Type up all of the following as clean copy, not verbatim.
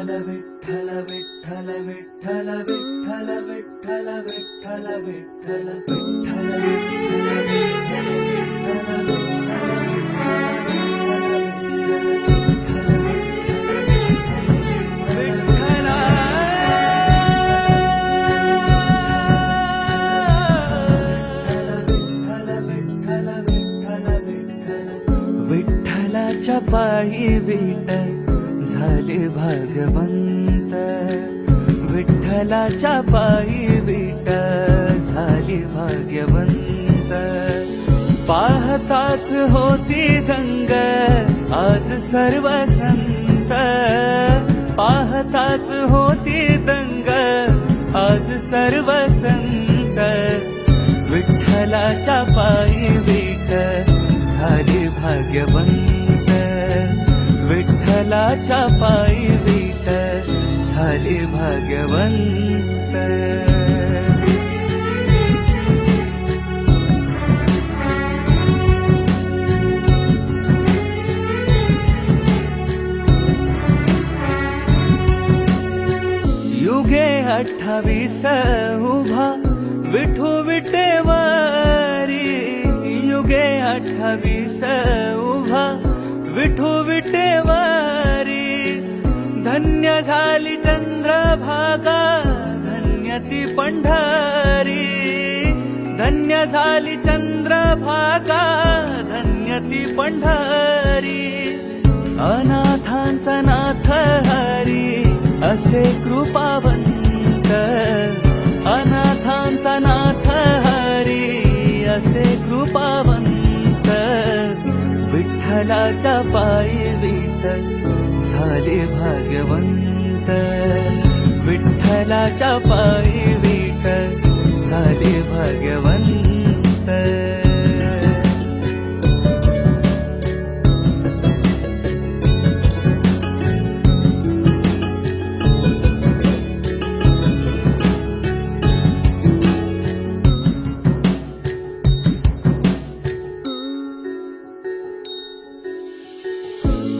विठ्ठल विठ्ठल विठ्ठल विठ्ठल विठ्ठल विठ्ठल विठ्ठल विठ्ठल विठ्ठलाच्या पायी विठ झाले भागवंत, विठ्ठलाच्या पायी विठ झाली भाग्यवंत. पाहताच होती दंग आज सर्व संत, पाहताच होती दंग आज सर्व संत. विठ्ठलाच्या पायी विठ झाली भाग्यवंत, विठ्ठलाच्या पायी विठ झाली भाग्यवंत. युगे 28 उभा विठू विटेवारी, युगे 28 उभा विठू विटेवारी. धन्य झाली चंद्रभागा धन्य ती पंढरी, धन्य झाली चंद्रभागा धन्य ती पंढरी. अनाथांचा नाथ हरी असे कृपावंत, अनाथांचा नाथ हरी असे कृपावंत. विठ्ठलाच्या पायी विठ झाले भाग्यवंत, विठ्ठलाच्या पायी विठ झाले भाग्यवंत.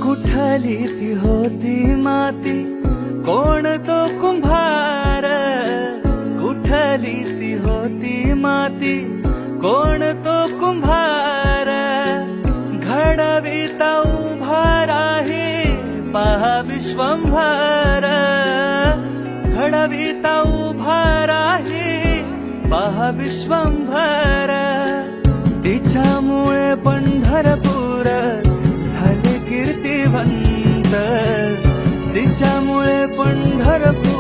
कुठली ती होती माती कोण तो कुंभार, कुठली ती होती माती कोण तो कुंभार. घडविता उभा राही पहा विश्वंभर, घडविता उभा राही पहा विश्वंभर. तिच्यामुळे पंढरपूर कीर्तिवंत, तिच्यामुळे पंढरपूर